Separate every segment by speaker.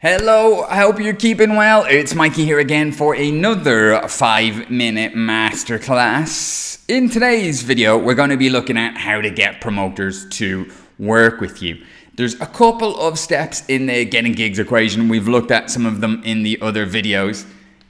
Speaker 1: Hello, I hope you're keeping well. It's Mikey here again for another 5-minute masterclass. In today's video, we're going to be looking at how to get promoters to work with you. There's a couple of steps in the getting gigs equation. We've looked at some of them in the other videos.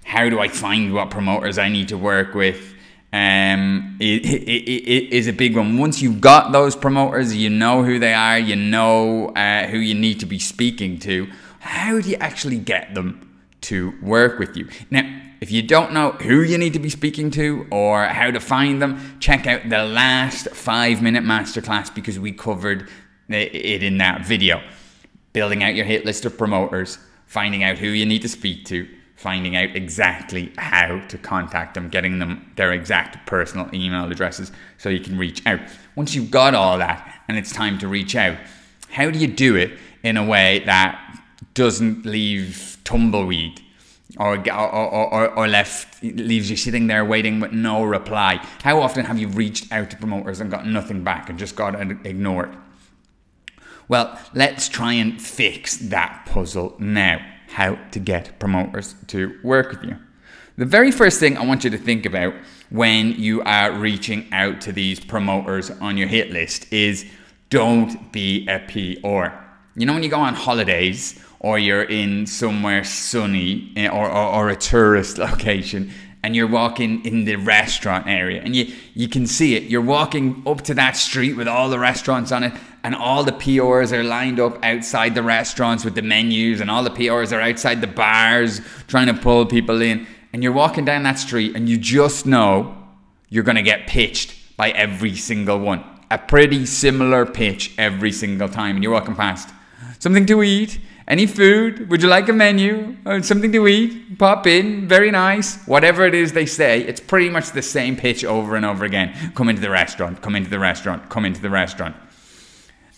Speaker 1: How do I find what promoters I need to work with? It is a big one. Once you've got those promoters, you know who they are, you know who you need to be speaking to. How do you actually get them to work with you? Now, if you don't know who you need to be speaking to or how to find them, check out the last 5-minute masterclass because we covered it in that video. Building out your hit list of promoters, finding out who you need to speak to, finding out exactly how to contact them, getting them their exact personal email addresses so you can reach out. Once you've got all that and it's time to reach out, how do you do it in a way that doesn't leave tumbleweed or leaves you sitting there waiting with no reply? How often have you reached out to promoters and got nothing back and just got ignored? Well, let's try and fix that puzzle now. How to get promoters to work with you. The very first thing I want you to think about when you are reaching out to these promoters on your hit list is don't be a PR. You know, when you go on holidays or you're in somewhere sunny or a tourist location and you're walking in the restaurant area and you can see it. You're walking up to that street with all the restaurants on it and all the PRs are lined up outside the restaurants with the menus and all the PRs are outside the bars trying to pull people in. And you're walking down that street and you just know you're going to get pitched by every single one. A pretty similar pitch every single time. And you're walking past. Something to eat? Any food? Would you like a menu? Or something to eat? Pop in. Very nice. Whatever it is they say, it's pretty much the same pitch over and over again. Come into the restaurant. Come into the restaurant. Come into the restaurant.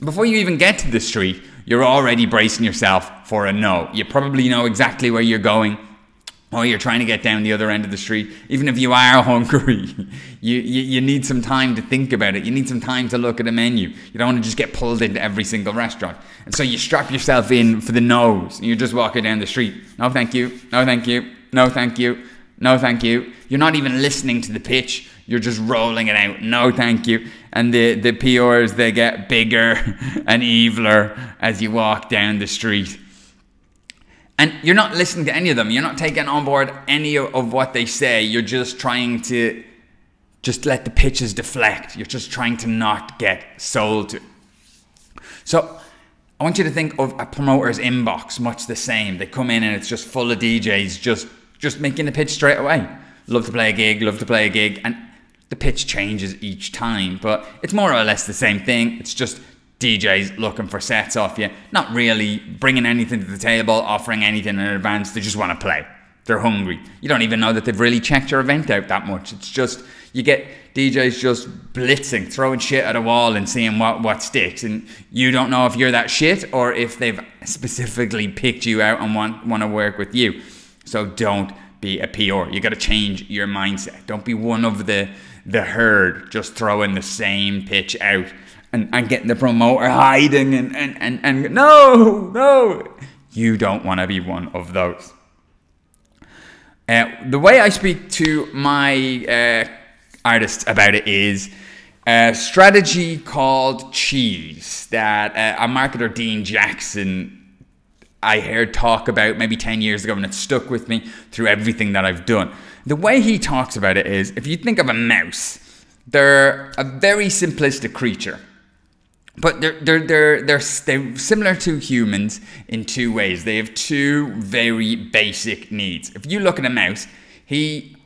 Speaker 1: Before you even get to the street, you're already bracing yourself for a no. You probably know exactly where you're going, or you're trying to get down the other end of the street. Even if you are hungry, you need some time to think about it. You need some time to look at a menu. You don't want to just get pulled into every single restaurant. And so you strap yourself in for the no's, and you're just walking down the street. No, thank you. No, thank you. No, thank you. No, thank you. You're not even listening to the pitch. You're just rolling it out. No, thank you. And the PRs, they get bigger and eviler as you walk down the street. And you're not listening to any of them. You're not taking on board any of what they say. You're just trying to just let the pitches deflect. You're just trying to not get sold to. So I want you to think of a promoter's inbox, much the same. They come in and it's just full of DJs just making the pitch straight away. Love to play a gig, love to play a gig. And the pitch changes each time, but it's more or less the same thing. It's just DJs looking for sets off you, not really bringing anything to the table, offering anything in advance. They just want to play. They're hungry. You don't even know that they've really checked your event out that much. It's just, you get DJs just blitzing, throwing shit at a wall and seeing what sticks. And you don't know if you're that shit or if they've specifically picked you out and want to work with you. So don't be a PR. You got to change your mindset. Don't be one of the herd just throwing the same pitch out and getting the promoter hiding and no, you don't want to be one of those. The way I speak to my artists about it is a strategy called cheese that a marketer, Dean Jackson, I heard talk about maybe 10 years ago, and it stuck with me through everything that I've done. The way he talks about it is, if you think of a mouse, they're a very simplistic creature. But they're similar to humans in two ways. They have two very basic needs. If you look at a mouse, he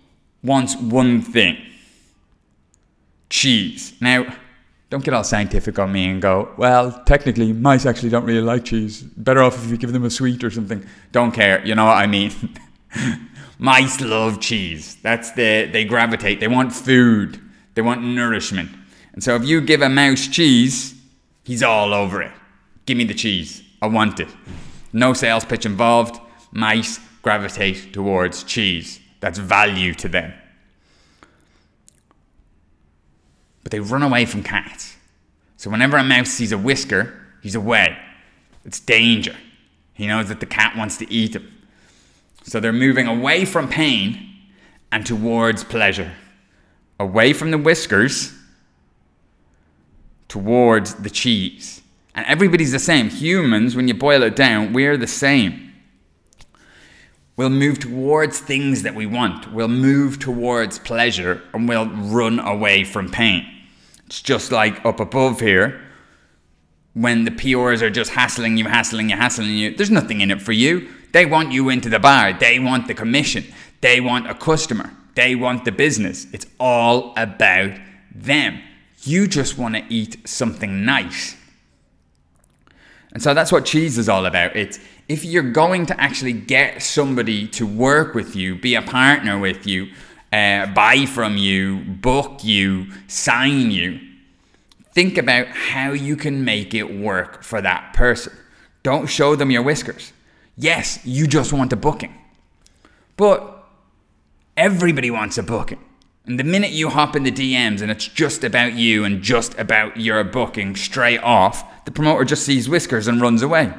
Speaker 1: wants one thing: cheese. Now, don't get all scientific on me and go, well, technically, mice actually don't really like cheese. Better off if you give them a sweet or something. Don't care. You know what I mean? Mice love cheese. They gravitate. They want food. They want nourishment. And so if you give a mouse cheese, he's all over it. Give me the cheese. I want it. No sales pitch involved. Mice gravitate towards cheese. That's value to them. But they run away from cats. So whenever a mouse sees a whisker, he's away. It's danger. He knows that the cat wants to eat him. So they're moving away from pain and towards pleasure. Away from the whiskers towards the cheese. And everybody's the same. Humans, when you boil it down, we're the same. We'll move towards things that we want. We'll move towards pleasure and we'll run away from pain. It's just like up above here. When the PRs are just hassling you, there's nothing in it for you. They want you into the bar. They want the commission. They want a customer. They want the business. It's all about them. You just want to eat something nice. And so that's what cheese is all about. It's if you're going to actually get somebody to work with you, be a partner with you, buy from you, book you, sign you, think about how you can make it work for that person. Don't show them your whiskers. Yes, you just want a booking. But everybody wants a booking. And the minute you hop in the DMs and it's just about you and just about your booking straight off, the promoter just sees whiskers and runs away.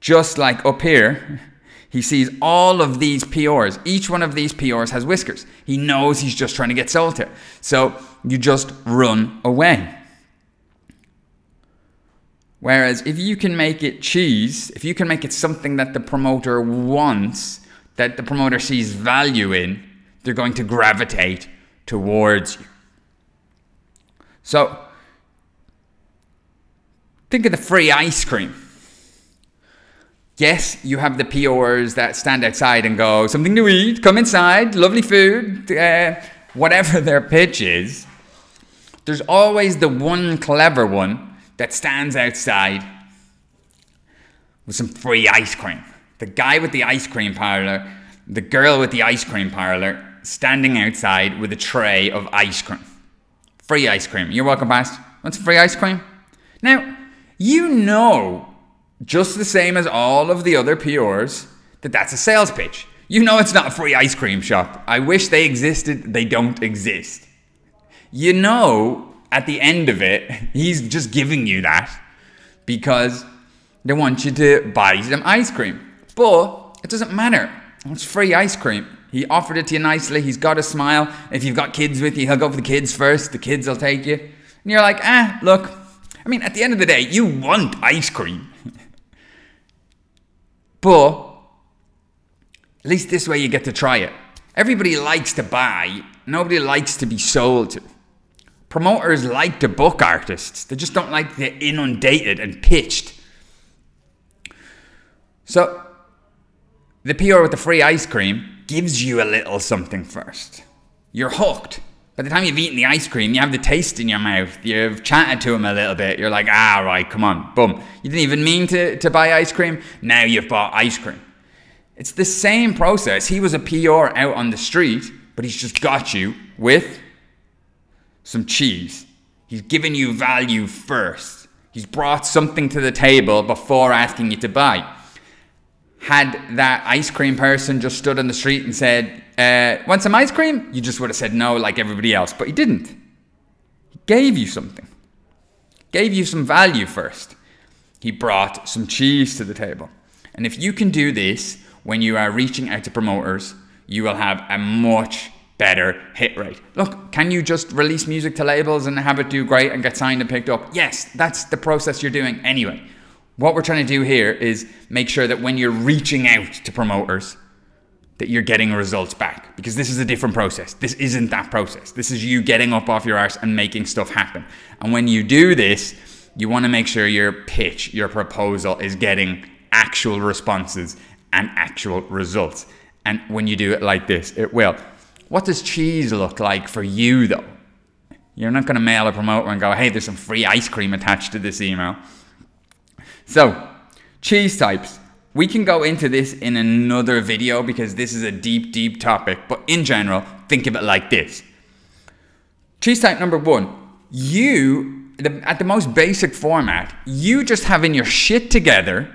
Speaker 1: Just like up here, he sees all of these PRs. Each one of these PRs has whiskers. He knows he's just trying to get sold to. So you just run away. Whereas if you can make it cheese, if you can make it something that the promoter wants, that the promoter sees value in, they're going to gravitate towards you. So think of the free ice cream. Yes, you have the PRs that stand outside and go, something to eat, come inside, lovely food, whatever their pitch is. There's always the one clever one that stands outside with some free ice cream. The guy with the ice cream parlor, the girl with the ice cream parlor, standing outside with a tray of ice cream. Free ice cream. You're welcome past. What's free ice cream? Now, you know, just the same as all of the other PRs, that that's a sales pitch. You know it's not a free ice cream shop. I wish they existed. They don't exist. You know, at the end of it, he's just giving you that because they want you to buy some ice cream. But it doesn't matter. It's free ice cream. He offered it to you nicely. He's got a smile. If you've got kids with you, he'll go for the kids first. The kids will take you. And you're like, look. I mean, at the end of the day, you want ice cream. But at least this way you get to try it. Everybody likes to buy. Nobody likes to be sold to. Promoters like to book artists. They just don't like to get inundated and pitched. So the PR with the free ice cream gives you a little something first. You're hooked. By the time you've eaten the ice cream, you have the taste in your mouth. You've chatted to him a little bit. You're like, right, come on, boom. You didn't even mean to buy ice cream. Now you've bought ice cream. It's the same process. He was a PR out on the street, but he's just got you with some cheese. He's given you value first. He's brought something to the table before asking you to buy. Had that ice cream person just stood on the street and said, want some ice cream? You just would have said no like everybody else, but he didn't. He gave you something. Gave you some value first. He brought some cheese to the table. And if you can do this when you are reaching out to promoters, you will have a much better hit rate. Look, can you just release music to labels and have it do great and get signed and picked up? Yes, that's the process you're doing anyway. What we're trying to do here is make sure that when you're reaching out to promoters, that you're getting results back. Because this is a different process. This isn't that process. This is you getting up off your arse and making stuff happen. And when you do this, you want to make sure your pitch, your proposal is getting actual responses and actual results. And when you do it like this, it will. What does cheese look like for you though? You're not going to mail a promoter and go, hey, there's some free ice cream attached to this email. So, cheese types. We can go into this in another video because this is a deep, deep topic. But in general, think of it like this. Cheese type number one. At the most basic format, you just having your shit together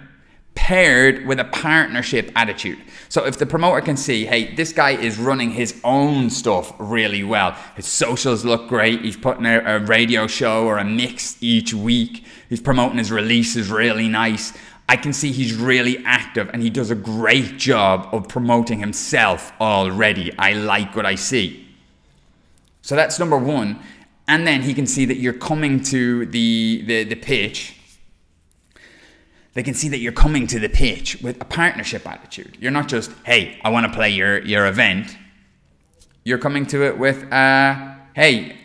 Speaker 1: paired with a partnership attitude. So if the promoter can see, hey, this guy is running his own stuff really well. His socials look great. He's putting out a radio show or a mix each week. He's promoting his releases really nice. I can see he's really active and he does a great job of promoting himself already. I like what I see. So that's number one. And then he can see that you're coming to the pitch. They can see that you're coming to the pitch with a partnership attitude. You're not just, hey, I want to play your event. You're coming to it with, hey,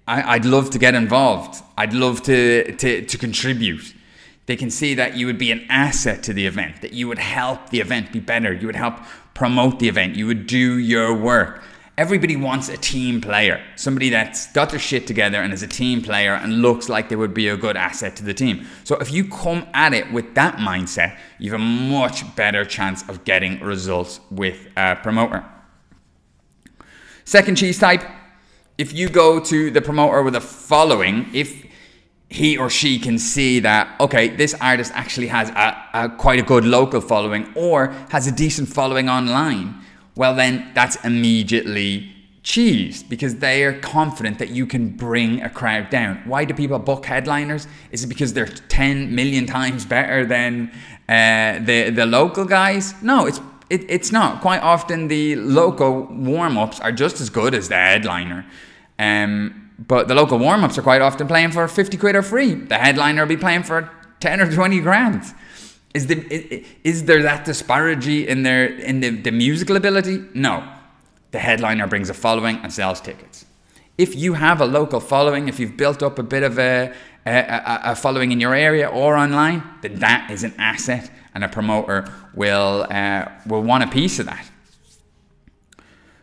Speaker 1: I'd love to get involved. I'd love to contribute. They can see that you would be an asset to the event, that you would help the event be better. You would help promote the event. You would do your work. Everybody wants a team player, somebody that's got their shit together and is a team player and looks like they would be a good asset to the team. So if you come at it with that mindset, you have a much better chance of getting results with a promoter. Second cheese type, if you go to the promoter with a following, if he or she can see that, okay, this artist actually has quite a good local following or has a decent following online, well then that's immediately cheese because they are confident that you can bring a crowd down. Why do people book headliners? Is it because they're 10 million times better than the local guys? No, it's not. Quite often the local warm-ups are just as good as the headliner. But the local warm-ups are quite often playing for 50 quid or free. The headliner will be playing for 10 or 20 grand. Is there that disparity in the musical ability? No. The headliner brings a following and sells tickets. If you have a local following, if you've built up a bit of a following in your area or online, then that is an asset and a promoter will want a piece of that.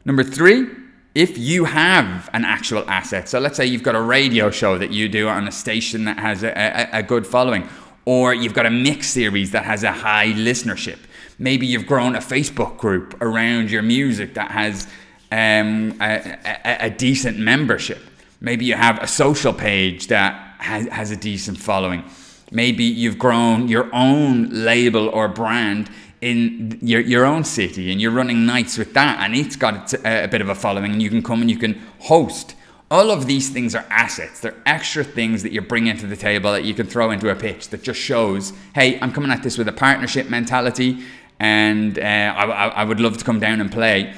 Speaker 1: Number three, if you have an actual asset, so let's say you've got a radio show that you do on a station that has a good following, or you've got a mix series that has a high listenership. Maybe you've grown a Facebook group around your music that has a decent membership. Maybe you have a social page that has a decent following. Maybe you've grown your own label or brand in your own city and you're running nights with that and it's got a bit of a following and you can come and you can host. All of these things are assets. They're extra things that you bring into the table that you can throw into a pitch that just shows, hey, I'm coming at this with a partnership mentality and I would love to come down and play.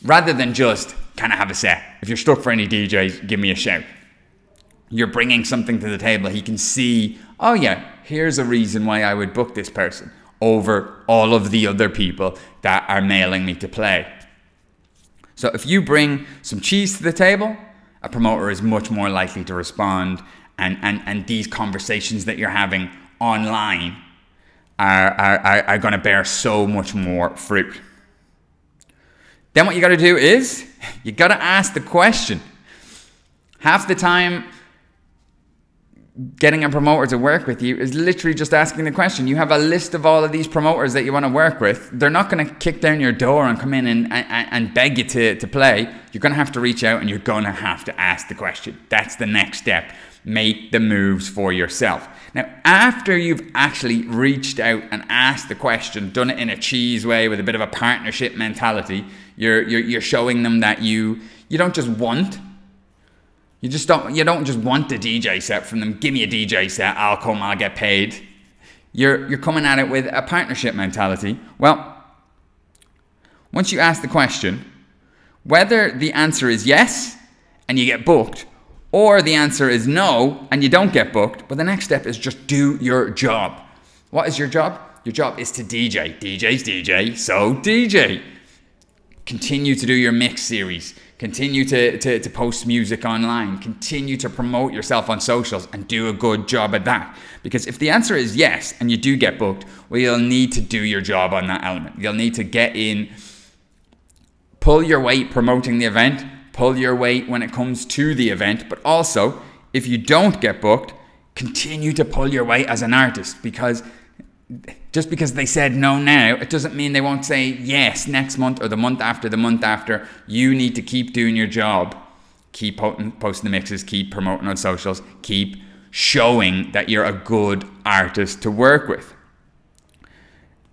Speaker 1: Rather than just, can I have a set? If you're stuck for any DJs, give me a shout. You're bringing something to the table. He can see, oh yeah, here's a reason why I would book this person over all of the other people that are mailing me to play. So if you bring some cheese to the table, a promoter is much more likely to respond, and these conversations that you're having online are going to bear so much more fruit. Then what you got to do is you got to ask the question. Half the time getting a promoter to work with you is literally just asking the question. You have a list of all of these promoters that you want to work with. They're not going to kick down your door and come in and beg you to play. You're going to have to reach out and you're going to have to ask the question. That's the next step. Make the moves for yourself. Now, after you've actually reached out and asked the question, done it in a cheese way with a bit of a partnership mentality, you're showing them that you don't just want. You don't just want a DJ set from them. Give me a DJ set, I'll come, I'll get paid. You're coming at it with a partnership mentality. Well, once you ask the question, whether the answer is yes and you get booked, or the answer is no and you don't get booked, well, the next step is just do your job. What is your job? Your job is to DJ. DJ's DJ, so DJ. Continue to do your mix series. Continue to post music online. Continue to promote yourself on socials and do a good job at that. Because if the answer is yes and you do get booked, well, you'll need to do your job on that element. You'll need to get in, pull your weight promoting the event, pull your weight when it comes to the event, but also, if you don't get booked, continue to pull your weight as an artist, because just because they said no now, it doesn't mean they won't say yes next month or the month after the month after. You need to keep doing your job. Keep posting the mixes, keep promoting on socials, keep showing that you're a good artist to work with.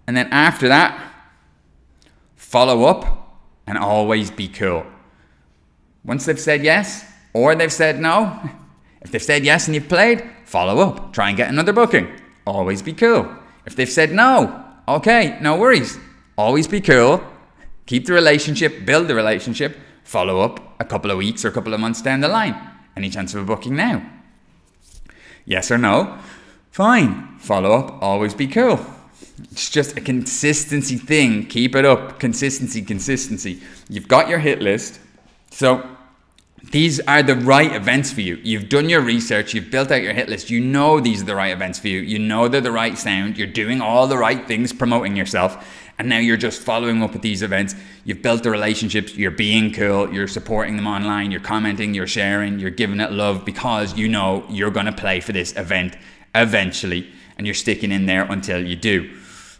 Speaker 1: And then after that, follow up and always be cool. Once they've said yes or they've said no, if they've said yes and you've played, follow up. Try and get another booking. Always be cool. If they've said no, okay, no worries. Always be cool. Keep the relationship, build the relationship, follow up a couple of weeks or a couple of months down the line. Any chance of a booking now? Yes or no? Fine. Follow up, always be cool. It's just a consistency thing. Keep it up. Consistency. You've got your hit list. So these are the right events for you. You've done your research. You've built out your hit list. You know these are the right events for you. You know they're the right sound. You're doing all the right things promoting yourself. And now you're just following up with these events. You've built the relationships. You're being cool. You're supporting them online. You're commenting. You're sharing. You're giving it love because you know you're going to play for this event eventually. And you're sticking in there until you do.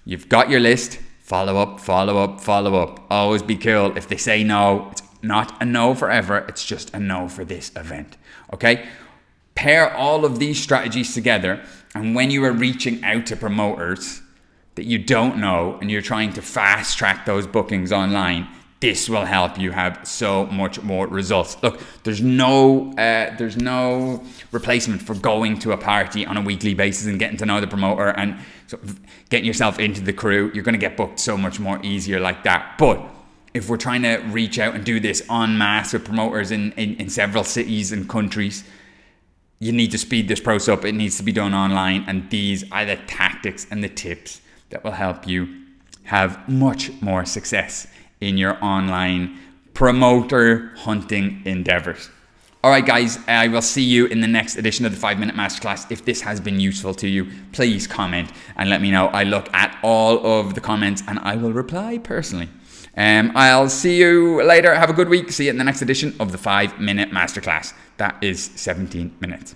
Speaker 1: You've got your list. Follow up. Always be cool. If they say no, it's not a no forever. It's just a no for this event. Okay? Pair all of these strategies together. And when you are reaching out to promoters that you don't know and you're trying to fast track those bookings online, this will help you have so much more results. Look, there's no replacement for going to a party on a weekly basis and getting to know the promoter and sort of getting yourself into the crew. You're going to get booked so much more easier like that. But if we're trying to reach out and do this en masse with promoters in several cities and countries, you need to speed this process up. It needs to be done online. And these are the tactics and the tips that will help you have much more success in your online promoter hunting endeavors. All right, guys, I will see you in the next edition of the 5-Minute Masterclass. If this has been useful to you, please comment and let me know. I look at all of the comments and I will reply personally. I'll see you later. Have a good week. See you in the next edition of the 5-Minute Masterclass. That is 17 minutes.